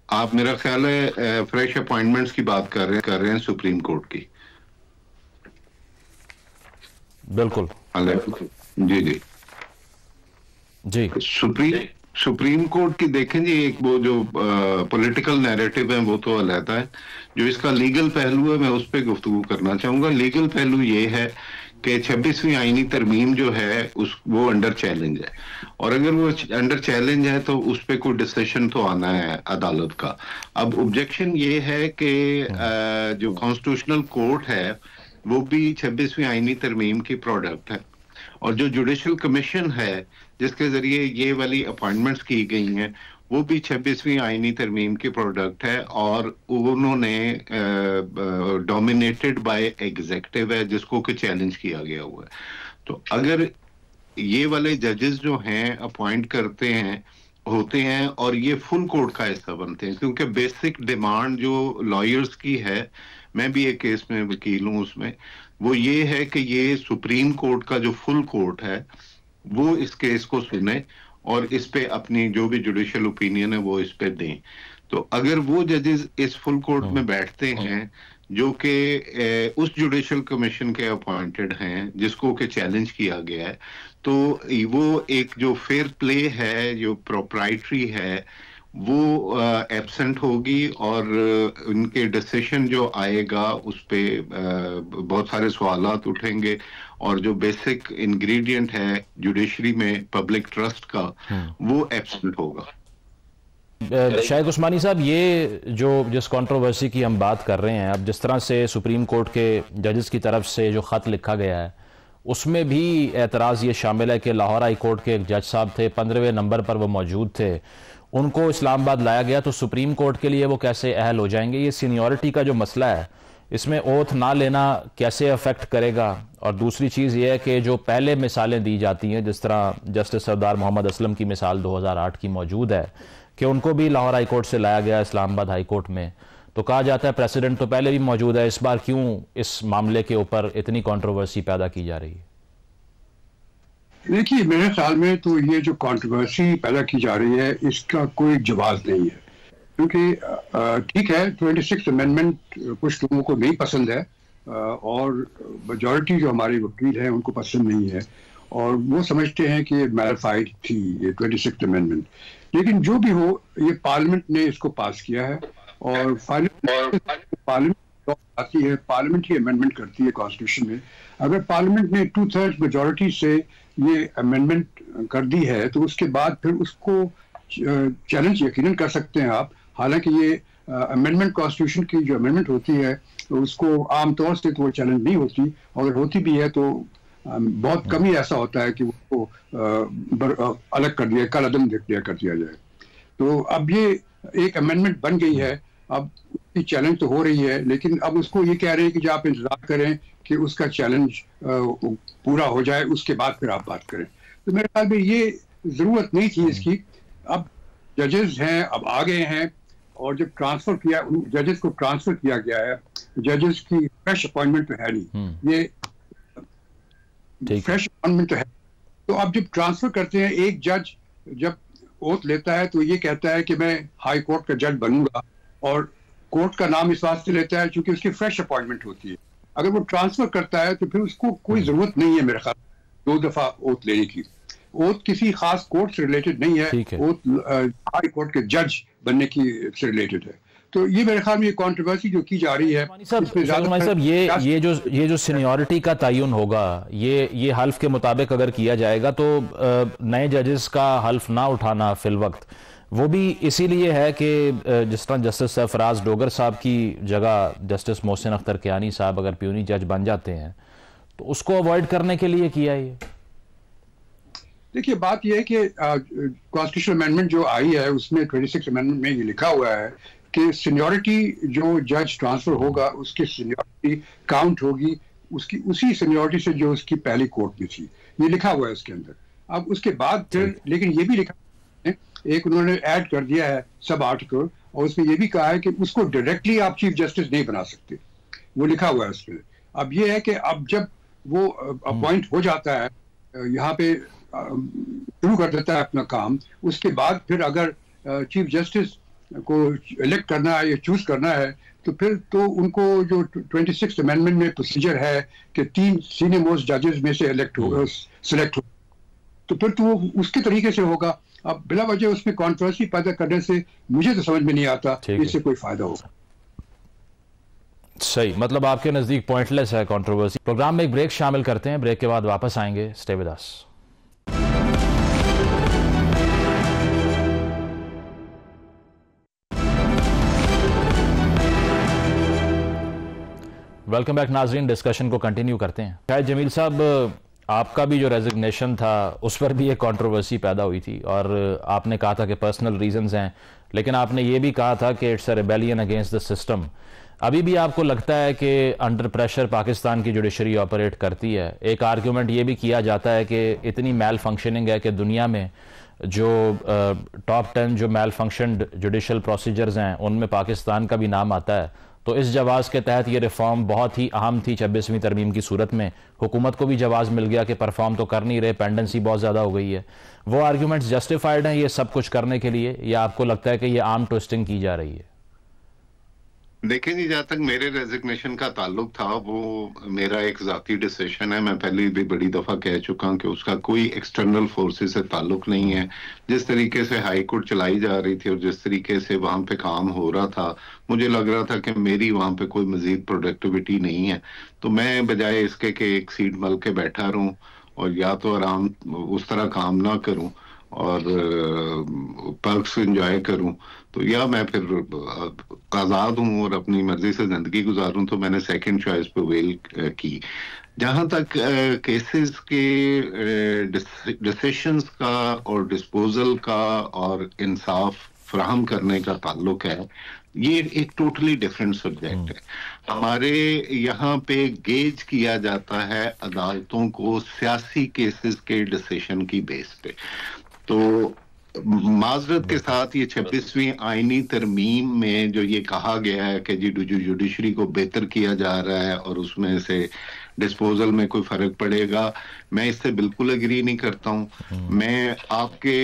आप, मेरा ख्याल है, फ्रेश अपॉइंटमेंट्स की बात कर रहे हैं सुप्रीम कोर्ट की।
बिल्कुल
जी जी
जी।
सुप्रीम कोर्ट की देखें जी, एक वो जो पॉलिटिकल नैरेटिव है वो तो अलग है। जो इसका लीगल पहलू है, मैं उस पर गुफ्तगू करना चाहूंगा। लीगल पहलू ये है कि 26वीं आईनी तरमीम जो है वो अंडर चैलेंज है, और अगर वो अंडर चैलेंज है तो उस पर कोई डिसीजन तो आना है अदालत का। अब ऑब्जेक्शन ये है कि जो कॉन्स्टिट्यूशनल कोर्ट है वो भी 26वीं आईनी तरमीम की प्रोडक्ट है, और जो जुडिशल कमीशन है जिसके जरिए ये वाली अपॉइंटमेंट्स की गई हैं वो भी 26वीं आईनी तरमीम की प्रोडक्ट है, और उन्होंने डोमिनेटेड बाय एग्जीक्यूटिव है जिसको कि चैलेंज किया गया हुआ है। तो अगर ये वाले जजेस जो हैं अपॉइंट करते हैं होते हैं और ये फुल कोर्ट का हिस्सा बनते हैं, क्योंकि बेसिक डिमांड जो लॉयर्स की है, मैं भी एक केस में वकील हूं, उसमें वो ये है कि ये सुप्रीम कोर्ट का जो फुल कोर्ट है वो इस केस को सुने और इस पे अपनी जो भी जुडिशियल ओपिनियन है वो इस पे दें। तो अगर वो जजेस इस फुल कोर्ट में बैठते हैं जो कि उस जुडिशियल कमीशन के अपॉइंटेड हैं जिसको कि चैलेंज किया गया है, तो वो एक जो फेयर प्ले है, जो प्रोप्राइटरी है, वो एब्सेंट होगी, और उनके डिसीजन जो आएगा उस पे बहुत सारे सवालात उठेंगे, और जो बेसिक इंग्रेडिएंट है जुडिशरी में पब्लिक ट्रस्ट का वो एब्सेंट होगा।
शाहिद उस्मानी साहब, ये जो जिस कंट्रोवर्सी की हम बात कर रहे हैं, अब जिस तरह से सुप्रीम कोर्ट के जजेस की तरफ से जो ख़त लिखा गया है उसमें भी एतराज़ ये शामिल है कि लाहौर हाई कोर्ट के एक जज साहब थे, 15वें नंबर पर वो मौजूद थे, उनको इस्लामाबाद लाया गया, तो सुप्रीम कोर्ट के लिए वो कैसे अहल हो जाएंगे? ये सीनियरिटी का जो मसला है, इसमें ओथ ना लेना कैसे अफेक्ट करेगा? और दूसरी चीज़ ये है कि जो पहले मिसालें दी जाती हैं, जिस तरह जस्टिस सरदार मोहम्मद असलम की मिसाल 2008 की मौजूद है कि उनको भी लाहौर हाई कोर्ट से लाया गया इस्लामाबाद हाई कोर्ट में, तो कहा जाता है प्रेसिडेंट तो पहले भी मौजूद है, इस बार क्यों इस मामले के ऊपर इतनी कंट्रोवर्सी पैदा की जा रही है?
देखिए, मेरे ख्याल में तो ये जो कंट्रोवर्सी पैदा की जा रही है इसका कोई जवाब नहीं है, क्योंकि ठीक है 26th अमेंडमेंट कुछ लोगों को नहीं पसंद है, और मेजॉरिटी जो हमारे वकील हैं उनको पसंद नहीं है, और वो समझते हैं कि ये मैलिफाइड थी ये 26th अमेंडमेंट। लेकिन जो भी हो, ये पार्लियामेंट ने इसको पास किया है, और फाइनल पार्लियामेंट लॉ आती है, पार्लियामेंट ही अमेंडमेंट करती है कॉन्स्टिट्यूशन में। अगर पार्लियामेंट ने 2/3 मेजोरिटी से ये अमेंडमेंट कर दी है तो उसके बाद फिर उसको चैलेंज यकीनन कर सकते हैं आप। हालांकि ये अमेंडमेंट कॉन्स्टिट्यूशन की जो अमेंडमेंट होती है तो उसको आमतौर से तो वो चैलेंज नहीं होती, अगर होती भी है तो बहुत कम ही ऐसा होता है कि उसको अलग कर दिया, कल अदम डिक्लेयर कर दिया जाए। तो अब ये एक अमेंडमेंट बन गई है, अब उसकी चैलेंज तो हो रही है, लेकिन अब उसको ये कह रहे हैं कि जो आप इंतजार करें कि उसका चैलेंज पूरा हो जाए, उसके बाद फिर आप बात करें। तो मेरे ख्याल में ये जरूरत नहीं थी इसकी। अब जजेस हैं, अब आ गए हैं, और जब ट्रांसफर किया, जजेस को ट्रांसफर किया गया है, जजेस की फ्रेश अपॉइंटमेंट तो है नहीं, ये फ्रेश अपॉइंटमेंट तो है। तो अब जब ट्रांसफर करते हैं, एक जज जब ओथ लेता है तो ये कहता है कि मैं हाई कोर्ट का जज बनूंगा, और कोर्ट का नाम इस वास्ते लेता है क्योंकि उसकी फ्रेश अपॉइंटमेंट होती है। अगर वो ट्रांसफर करता है तो फिर उसको कोई जरूरत नहीं है मेरे ख्याल 2 दफा ओथ लेने की। ओथ किसी खास कोर्ट से रिलेटेड नहीं है, ओथ हाई कोर्ट के जज बनने की से रिलेटेड है। तो ये मेरे ख्याल में ये कंट्रोवर्सी जो की जा रही है,
साहब ये जो सीनियरिटी का तयन होगा, ये हल्फ के मुताबिक अगर किया जाएगा तो नए जजेस का हल्फ ना उठाना फिल वक्त वो भी इसीलिए है कि जिस तरह जस्टिस सरफराज डोगर साहब की जगह जस्टिस मोहसिन अख्तर कियानी साहब अगर प्यूनी जज बन जाते हैं तो उसको अवॉइड करने के लिए किया ये।
देखिए, बात यह है कि कॉन्स्टिट्यूशनल अमेंडमेंट जो आई है उसमें 26 अमेंडमेंट में ये लिखा हुआ है कि सीनियरिटी जो जज ट्रांसफर होगा उसकी सीनियरिटी काउंट होगी उसकी उसी सीनियरिटी से जो उसकी पहली कोर्ट में थी, ये लिखा हुआ है उसके अंदर। अब उसके बाद फिर लेकिन ये भी लिखा है, एक उन्होंने ऐड कर दिया है सब आर्टिकल, और उसमें ये भी कहा है कि उसको डायरेक्टली आप चीफ जस्टिस नहीं बना सकते, वो लिखा हुआ है उसमें। अब ये है कि अब जब वो अपॉइंट हो जाता है, यहाँ पे शुरू कर देता है अपना काम, उसके बाद फिर अगर चीफ जस्टिस को इलेक्ट करना है या चूज करना है तो फिर तो उनको जो 26th अमेंडमेंट में प्रोसीजर है कि 3 सीनियर मोस्ट जजेस में से सिलेक्ट हो, तो फिर तो वो उसके तरीके से होगा। अब बिला वजह उसमें कॉन्ट्रोवर्सी पैदा करने से मुझे तो समझ में नहीं आता इससे कोई फायदा होगा।
सही, मतलब आपके नजदीक पॉइंटलेस है कंट्रोवर्सी। प्रोग्राम में एक ब्रेक शामिल करते हैं, ब्रेक के बाद वापस आएंगे। Stay with us. Welcome back नाजरीन, डिस्कशन को कंटिन्यू करते हैं। शायद जमील साहब, आपका भी जो रेजिग्नेशन था उस पर भी एक कंट्रोवर्सी पैदा हुई थी और आपने कहा था कि पर्सनल रीजंस हैं, लेकिन आपने ये भी कहा था कि it's a rebellion against the system. अभी भी आपको लगता है कि अंडर प्रेशर पाकिस्तान की जुडिशरी ऑपरेट करती है? एक आर्ग्यूमेंट ये भी किया जाता है कि इतनी मैल फंक्शनिंग है कि दुनिया में जो टॉप 10 जो मैल फंक्शनड जुडिशल प्रोसीजर्स हैं उनमें पाकिस्तान का भी नाम आता है। तो इस जवाज़ के तहत ये रिफॉर्म बहुत ही अहम थी 26वीं तरमीम की सूरत में। हुकूमत को भी जवाज़ मिल गया कि परफॉर्म तो कर नहीं रहे, पेंडेंसी बहुत ज़्यादा हो गई है। वो आर्ग्यूमेंट्स जस्टिफाइड हैं ये सब कुछ करने के लिए, या आपको लगता है कि ये आर्म ट्विस्टिंग की जा रही है?
देखें जी, जहाँ तक मेरे रेजिग्नेशन का ताल्लुक था वो मेरा एक ज़ाती डिसीजन है। मैं पहले भी बड़ी दफ़ा कह चुका हूँ कि उसका कोई एक्सटर्नल फोर्सेस से ताल्लुक नहीं है। जिस तरीके से हाई कोर्ट चलाई जा रही थी और जिस तरीके से वहाँ पे काम हो रहा था, मुझे लग रहा था कि मेरी वहाँ पे कोई मजीद प्रोडक्टिविटी नहीं है, तो मैं बजाय इसके कि एक सीट मल के बैठा रहूँ और या तो आराम उस तरह काम ना करूँ और पर्क्स एंजॉय करूं, तो या मैं फिर आज़ाद हूं और अपनी मर्जी से जिंदगी गुजारूं, तो मैंने सेकंड चॉइस पे वेल की। जहां तक केसेस के डिसीशंस का और डिस्पोजल का और इंसाफ फराहम करने का ताल्लुक है, ये एक टोटली डिफरेंट सब्जेक्ट है। हमारे यहाँ पे गेज किया जाता है अदालतों को सियासी केसेस के डिसीशन की बेस पे। तो माजरत के साथ ये 26वीं आईनी तरमीम में जो ये कहा गया है कि जी जुडिशरी को बेहतर किया जा रहा है और उसमें से डिस्पोजल में कोई फर्क पड़ेगा, मैं इससे बिल्कुल एग्री नहीं करता हूं। मैं आपके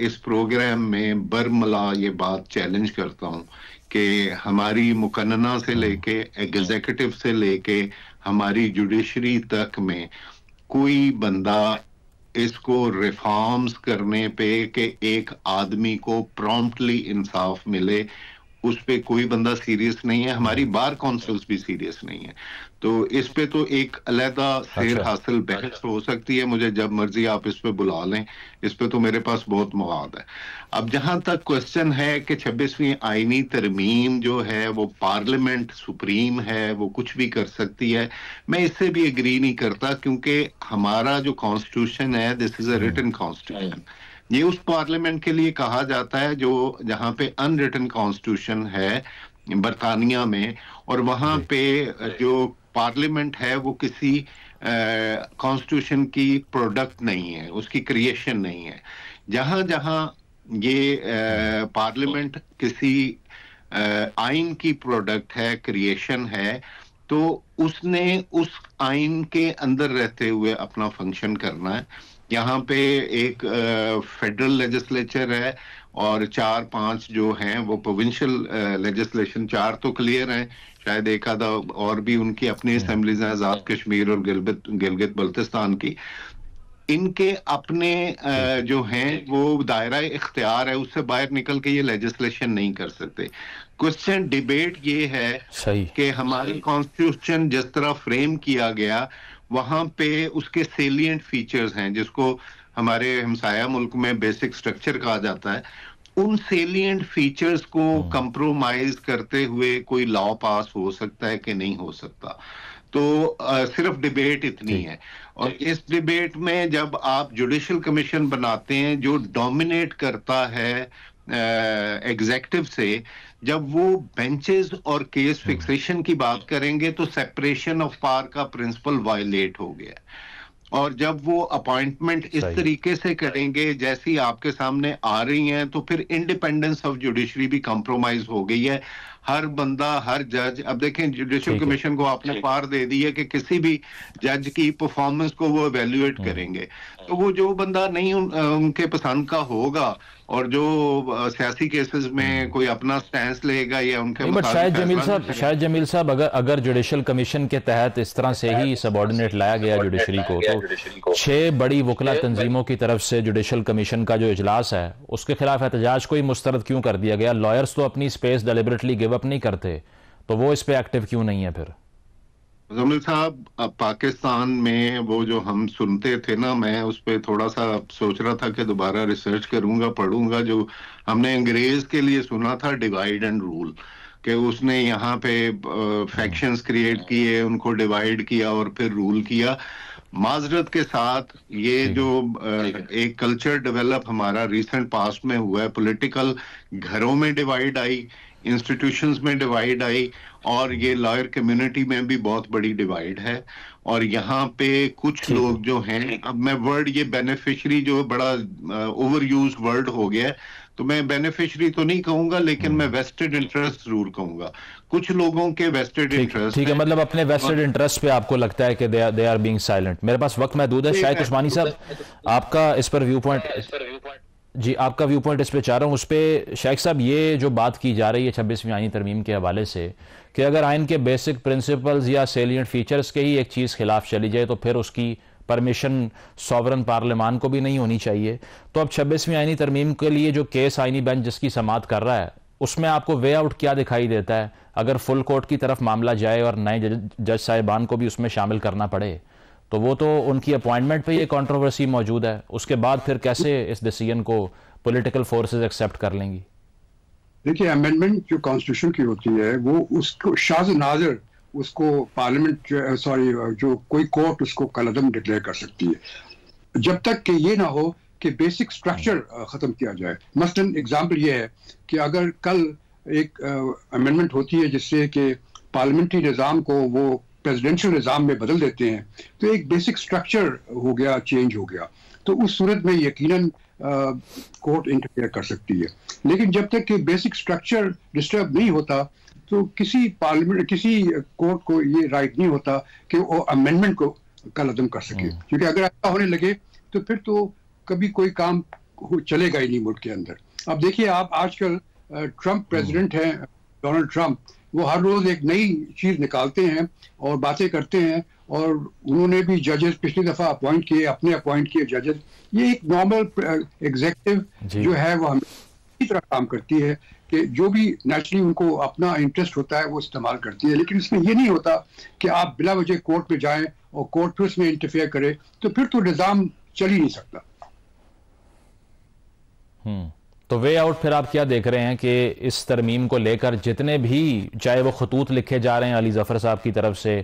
इस प्रोग्राम में बरमला ये बात चैलेंज करता हूं कि हमारी मुकन्ना से लेके एग्जीक्यूटिव से लेके हमारी जुडिशरी तक में कोई बंदा इसको रिफॉर्म्स करने पे कि एक आदमी को प्रॉम्प्टली इंसाफ मिले, उस पे कोई बंदा सीरियस नहीं है, हमारी बार काउंसिल्स भी सीरियस नहीं है। तो इस पे तो एक अलहदा सेर हासिल बहस हो सकती है, मुझे जब मर्जी आप इस पे बुला लें, इस पे तो मेरे पास बहुत मवाद है। अब जहां तक क्वेश्चन है कि 26वीं आईनी तरमीम जो है वो पार्लियामेंट सुप्रीम है, वो कुछ भी कर सकती है, मैं इससे भी एग्री नहीं करता, क्योंकि हमारा जो कॉन्स्टिट्यूशन है this is a written constitution. ये उस पार्लियामेंट के लिए कहा जाता है जो जहां पे अनरिटन कॉन्स्टिट्यूशन है बरतानिया में, और वहां पे जो पार्लियामेंट है वो किसी कॉन्स्टिट्यूशन की प्रोडक्ट नहीं है, उसकी क्रिएशन नहीं है। जहां जहां ये पार्लियामेंट किसी आइन की प्रोडक्ट है, क्रिएशन है, तो उसने उस आइन के अंदर रहते हुए अपना फंक्शन करना है। यहाँ पे एक फेडरल लेजिस्लेचर है और 4-5 जो हैं वो प्रोविंशियल लेजिस्लेशन, 4 तो क्लियर हैं, शायद एक आधा और भी उनकी अपनी असेंबलीज हैं, आजाद कश्मीर और गिलगित बल्तिस्तान की। इनके अपने जो हैं वो दायरा इख्तियार है, उससे बाहर निकल के ये लेजिस्लेशन नहीं कर सकते। क्वेश्चन डिबेट ये है कि हमारी कॉन्स्टिट्यूशन जिस तरह फ्रेम किया गया वहां पे उसके सेलिएंट फीचर्स हैं, जिसको हमारे हमसाया मुल्क में बेसिक स्ट्रक्चर कहा जाता है, उन सेलिएंट फीचर्स को कंप्रोमाइज करते हुए कोई लॉ पास हो सकता है कि नहीं हो सकता। तो सिर्फ डिबेट इतनी है। और इस डिबेट में जब आप जुडिशल कमीशन बनाते हैं जो डोमिनेट करता है एग्जेक्टिव से, जब वो बेंचेस और केस फिक्सेशन की बात करेंगे तो सेपरेशन ऑफ पावर का प्रिंसिपल वायलेट हो गया। और जब वो अपॉइंटमेंट इस तरीके से करेंगे जैसी आपके सामने आ रही हैं, तो फिर इंडिपेंडेंस ऑफ जुडिशरी भी कंप्रोमाइज हो गई है। हर बंदा, हर जज, अब देखें जुडिशल कमीशन को आपने पावर दे दी है कि किसी भी जज की परफॉर्मेंस को वो एवेल्युएट करेंगे, तो वो जो बंदा नहीं उनके पसंद का होगा और जो सियासी केसेस में कोई अपना स्टैंड लेगा या उनके
बट शायद जमील साहब अगर जुडिशल कमीशन के तहत इस तरह से ही सबऑर्डिनेट लाया गया जुडिशरी को, तो 6 बड़ी वकला तंजीमों की तरफ से जुडिशल कमीशन का जो इजलास है उसके खिलाफ एहतजाज को ही मुस्तरद क्यों कर दिया गया? लॉयर्स तो अपनी स्पेस डेलिबरेटली गिव अप नहीं करते, तो वो इस पे एक्टिव क्यों नहीं है फिर?
जमील साहब, पाकिस्तान में वो जो हम सुनते थे ना, मैं उस पर थोड़ा सा सोच रहा था कि दोबारा रिसर्च करूंगा, पढ़ूंगा। जो हमने अंग्रेज के लिए सुना था डिवाइड एंड रूल, कि उसने यहाँ पे फैक्शंस क्रिएट किए, उनको डिवाइड किया और फिर रूल किया। माजरत के साथ ये जो एक कल्चर डेवलप हमारा रिसेंट पास्ट में हुआ है, पॉलिटिकल घरों में डिवाइड आई, इंस्टीट्यूशंस में डिवाइड आई, और ये लॉयर कम्युनिटी में भी बहुत बड़ी डिवाइड है। और यहाँ पे कुछ लोग जो हैं, अब मैं वर्ड ये बेनिफिशियरी जो बड़ा ओवर यूज वर्ड हो गया है, तो मैं बेनिफिशियरी तो नहीं कहूंगा, लेकिन मैं वेस्टेड इंटरेस्ट जरूर कहूंगा। कुछ लोगों के वेस्टेड इंटरेस्ट,
ठीक है, मतलब अपने वेस्टेड इंटरेस्ट पे आपको लगता है कि दे आर बीइंग साइलेंट। मेरे पास वक्त महदूद है, शायद उस्मानी साहब आपका इस पर व्यू पॉइंट, जी आपका व्यू पॉइंट इस पे चाह रहा हूँ। उस पर शेख साहब ये जो बात की जा रही है 26वीं आईनी तरमीम के हवाले से कि अगर आइन के बेसिक प्रिंसिपल्स या सेलिएंट फीचर्स के ही एक चीज़ खिलाफ चली जाए तो फिर उसकी परमिशन सॉवरन पार्लियामान को भी नहीं होनी चाहिए। तो अब 26वीं आईनी तरमीम के लिए जो केस आईनी बेंच जिसकी समाअत कर रहा है, उसमें आपको वे आउट क्या दिखाई देता है? अगर फुल कोर्ट की तरफ मामला जाए और नए जज साहिबान को भी उसमें शामिल करना पड़े, तो वो तो उनकी अपॉइंटमेंट पे ये कंट्रोवर्सी मौजूद है, उसके बाद फिर कैसे इस डिसीजन को पॉलिटिकल फोर्सेस एक्सेप्ट कर लेंगी?
देखिए, अमेंडमेंट जो कॉन्स्टिट्यूशन की होती है वो उसको शाज़ नाज़िर उसको पार्लियामेंट जो कोई कोर्ट उसको कलअदम डिक्लेयर कर सकती है, जब तक कि ये ना हो कि बेसिक स्ट्रक्चर ख़त्म किया जाए। मसलन एग्जाम्पल ये है कि अगर कल एक अमेंडमेंट होती है जिससे कि पार्लियामेंट्री निज़ाम को वो प्रेसिडेंशियल निज़ाम में बदल देते हैं, तो एक बेसिक स्ट्रक्चर हो गया, चेंज हो गया, तो उस सूरत में यकीनन कोर्ट इंटरफेयर कर सकती है। लेकिन जब तक कि बेसिक स्ट्रक्चर डिस्टर्ब नहीं होता, तो किसी कोर्ट को ये राइट नहीं होता कि वो अमेंडमेंट को कलअदम कर सके, क्योंकि अगर ऐसा होने लगे तो फिर तो कभी कोई काम चलेगा ही नहीं मुल्क के अंदर। अब देखिए, आप आजकल ट्रंप प्रेसिडेंट हैं, डोनाल्ड ट्रंप, वो हर रोज एक नई चीज निकालते हैं और बातें करते हैं, और उन्होंने भी जजेस पिछली दफा अपॉइंट किए, अपने अपॉइंट किए जजेस। ये एक नॉर्मल एग्जीक्यूटिव जो है वो हम इसी तरह काम करती है कि जो भी नेचुरली उनको अपना इंटरेस्ट होता है वो इस्तेमाल करती है, लेकिन इसमें ये नहीं होता कि आप बिला वजह कोर्ट में जाएं और कोर्ट फिर उसमें इंटरफेयर करे, तो फिर तो निज़ाम चल ही नहीं सकता।
तो वे आउट फिर आप क्या देख रहे हैं कि इस तरमीम को लेकर जितने भी, चाहे वो खतूत लिखे जा रहे हैं अली जफर साहब की तरफ से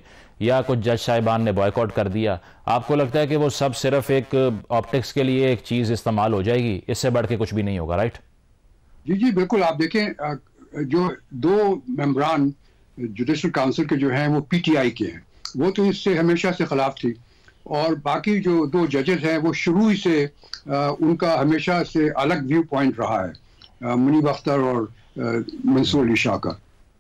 या कुछ जज साहिबान ने बॉयकॉट कर दिया, आपको लगता है कि वो सब सिर्फ एक ऑप्टिक्स के लिए एक चीज़ इस्तेमाल हो जाएगी, इससे बढ़ के कुछ भी नहीं होगा, राइट?
जी जी बिल्कुल। आप देखें जो 2 मेंबरान जुडिशल काउंसिल के जो हैं वो पीटीआई के हैं, वो तो इससे हमेशा से खिलाफ थी, और बाकी जो 2 जजेस हैं वो शुरू ही से उनका हमेशा से अलग व्यू पॉइंट रहा है, मुनीब अख्तर और मंसूर अली शाह का।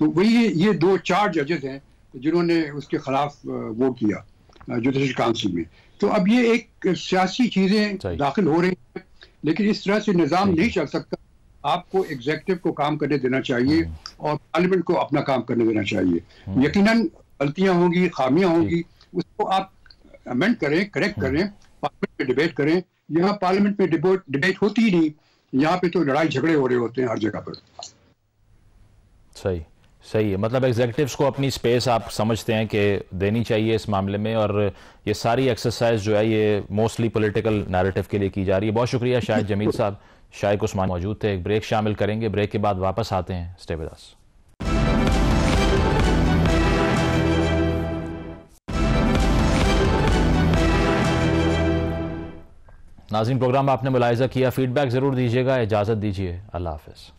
तो वही ये 4 जजेस हैं जिन्होंने उसके खिलाफ वोट किया जुडिशल काउंसिल में। तो अब ये एक सियासी चीज़ें दाखिल हो रही हैं, लेकिन इस तरह से निज़ाम नहीं चल सकता। आपको एग्जीक्यूटिव को काम करने देना चाहिए और पार्लियामेंट को अपना काम करने देना चाहिए। यकीनन गलतियां होंगी, खामियां होंगी, उसको आप अमेंड करें, करेक्ट करें, पार्लियामेंट में डिबेट करें। यहाँ पार्लियामेंट में डिबेट होती ही नहीं, यहाँ पे तो लड़ाई झगड़े हो रहे होते हैं हर जगह पर।
सही सही है, मतलब एग्जीक्यूटिव्स को अपनी स्पेस आप समझते हैं कि देनी चाहिए इस मामले में, और ये सारी एक्सरसाइज जो है ये मोस्टली पॉलिटिकल नैरेटिव के लिए की जा रही है। बहुत शुक्रिया शाहिद जमील साहब, शाइक उस्मान मौजूद थे। एक ब्रेक शामिल करेंगे, ब्रेक के बाद वापस आते हैं। Stay with us. नाज़रीन, प्रोग्राम आपने मुलाहिज़ा किया, फीडबैक ज़रूर दीजिएगा। इजाज़त दीजिए, अल्लाह हाफ़िज़।